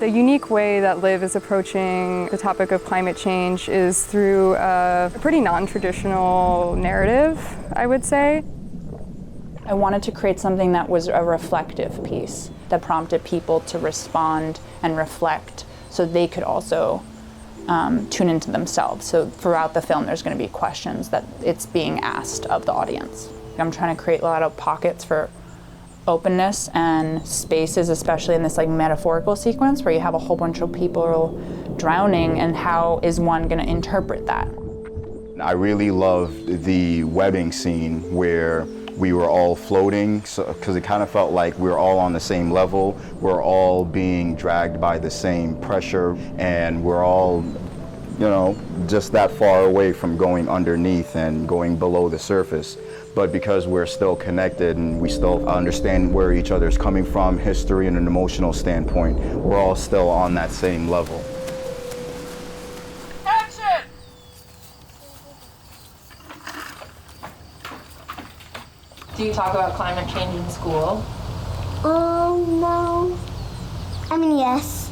The unique way that Liv is approaching the topic of climate change is through a pretty non-traditional narrative, I would say. I wanted to create something that was a reflective piece that prompted people to respond and reflect so they could also tune into themselves. So throughout the film, there's going to be questions that it's being asked of the audience. I'm trying to create a lot of pockets for openness and spaces, especially in this like metaphorical sequence where you have a whole bunch of people drowning, and how is one going to interpret that? I really loved the webbing scene where we were all floating, because it kind of felt like we were all on the same level. We're all being dragged by the same pressure, and we're all, you know, just that far away from going underneath and going below the surface. But because we're still connected and we still understand where each other's coming from, history and an emotional standpoint, we're all still on that same level. Action! Do you talk about climate change in school? No. I mean, yes.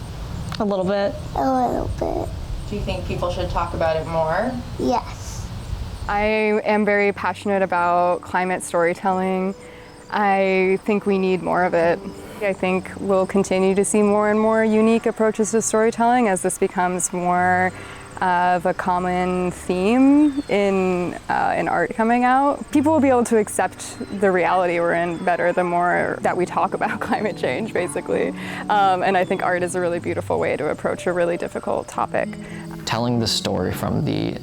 A little bit. A little bit. Do you think people should talk about it more? Yes. I am very passionate about climate storytelling. I think we need more of it. I think we'll continue to see more and more unique approaches to storytelling as this becomes more of a common theme in art coming out. People will be able to accept the reality we're in better the more that we talk about climate change, basically. And I think art is a really beautiful way to approach a really difficult topic. Telling the story from the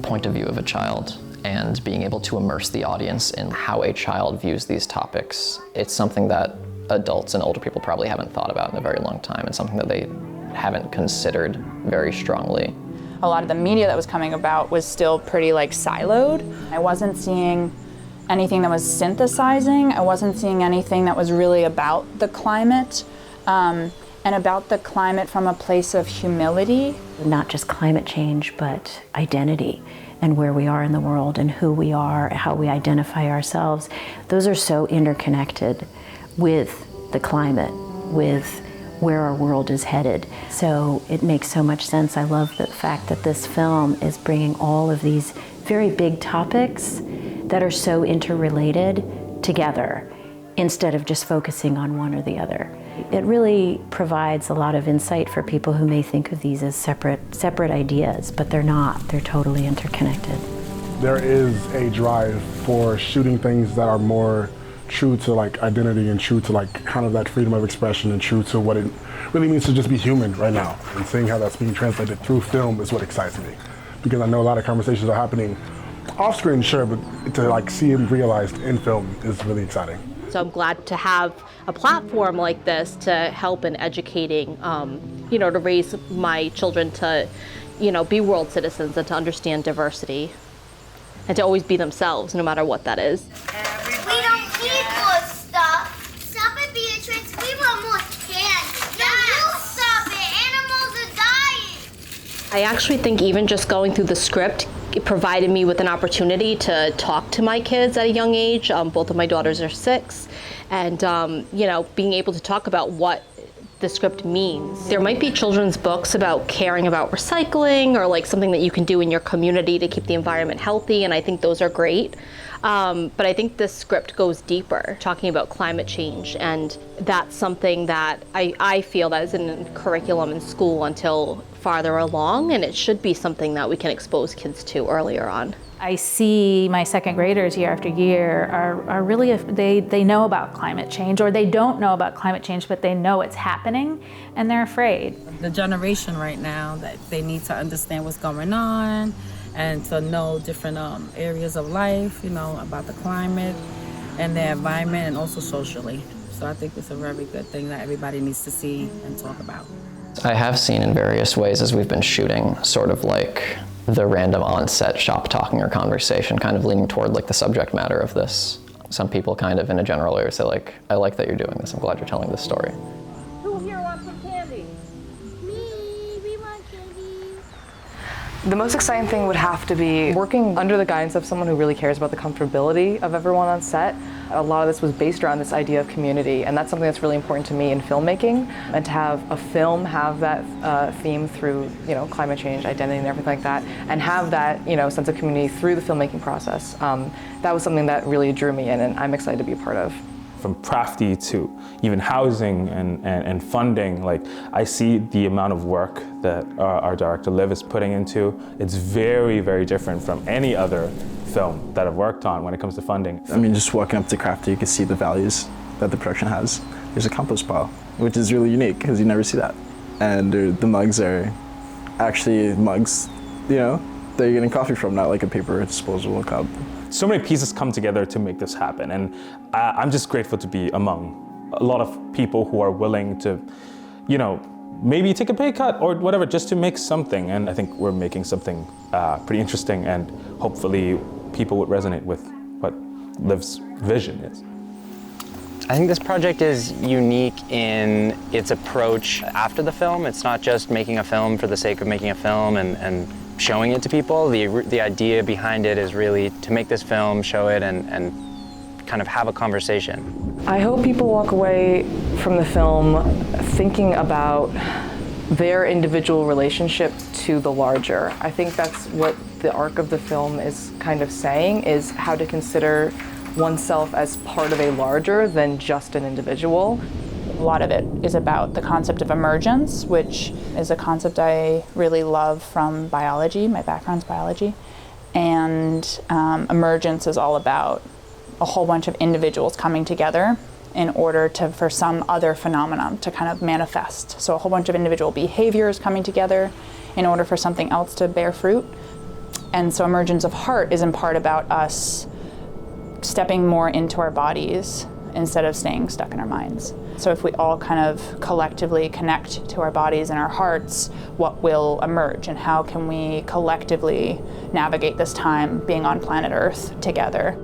point of view of a child and being able to immerse the audience in how a child views these topics, it's something that adults and older people probably haven't thought about in a very long time, and something that they haven't considered very strongly. A lot of the media that was coming about was still pretty like siloed. I wasn't seeing anything that was synthesizing. I wasn't seeing anything that was really about the climate, and about the climate from a place of humility. Not just climate change, but identity and where we are in the world and who we are, how we identify ourselves. Those are so interconnected with the climate, with where our world is headed. So it makes so much sense. I love the fact that this film is bringing all of these very big topics that are so interrelated together instead of just focusing on one or the other. It really provides a lot of insight for people who may think of these as separate ideas, but they're not. They're totally interconnected. There is a drive for shooting things that are more true to like identity and true to like kind of that freedom of expression and true to what it really means to just be human right now. And seeing how that's being translated through film is what excites me. Because I know a lot of conversations are happening off screen, sure, but to like see them realized in film is really exciting. So I'm glad to have a platform like this to help in educating, to raise my children to, be world citizens and to understand diversity and to always be themselves, no matter what that is. We don't need more stuff. Stop it, Beatrice. We want more candy. No, you stop it. Animals are dying. I actually think even just going through the script, it provided me with an opportunity to talk to my kids at a young age. Both of my daughters are 6, and being able to talk about what the script means. There might be children's books about caring about recycling or like something that you can do in your community to keep the environment healthy, and I think those are great. But I think this script goes deeper, talking about climate change, and that's something that I feel that isn't in curriculum in school until farther along, and it should be something that we can expose kids to earlier on. I see my second graders year after year are really, they know about climate change, or they don't know about climate change, but they know it's happening and they're afraid. The generation right now, that they need to understand what's going on and to know different areas of life, about the climate and the environment, and also socially. So I think it's a very good thing that everybody needs to see and talk about. I have seen in various ways as we've been shooting sort of like the random on-set shop talking or conversation kind of leaning toward like the subject matter of this. Some people kind of in a general way say like, I like that you're doing this, I'm glad you're telling this story. Who here wants some candy? Me, we want candy. The most exciting thing would have to be working under the guidance of someone who really cares about the comfortability of everyone on set. A lot of this was based around this idea of community, and that's something that's really important to me in filmmaking. And to have a film have that theme through, climate change, identity, and everything like that, and have that, sense of community through the filmmaking process, that was something that really drew me in, and I'm excited to be a part of. From crafty to even housing and funding, like I see the amount of work that our director Liv is putting into. It's very, very different from any other film that I've worked on when it comes to funding. I mean, just walking up to Crafty, you can see the values that the production has. There's a compost pile, which is really unique because you never see that. And the mugs are actually mugs, that you're getting coffee from, not like a paper disposable cup. So many pieces come together to make this happen, and I'm just grateful to be among a lot of people who are willing to, maybe take a pay cut or whatever just to make something. And I think we're making something pretty interesting, and hopefully people would resonate with what Liv's vision is. I think this project is unique in its approach after the film. It's not just making a film for the sake of making a film and showing it to people. The idea behind it is really to make this film, show it, and kind of have a conversation. I hope people walk away from the film thinking about their individual relationship to the larger. I think that's what the arc of the film is kind of saying, is how to consider oneself as part of a larger than just an individual. A lot of it is about the concept of emergence, which is a concept I really love from biology. My background's biology. And emergence is all about a whole bunch of individuals coming together in order for some other phenomenon to kind of manifest. So a whole bunch of individual behaviors coming together in order for something else to bear fruit. And so Emergence of Heart is in part about us stepping more into our bodies instead of staying stuck in our minds. So if we all kind of collectively connect to our bodies and our hearts, what will emerge, and how can we collectively navigate this time being on planet Earth together?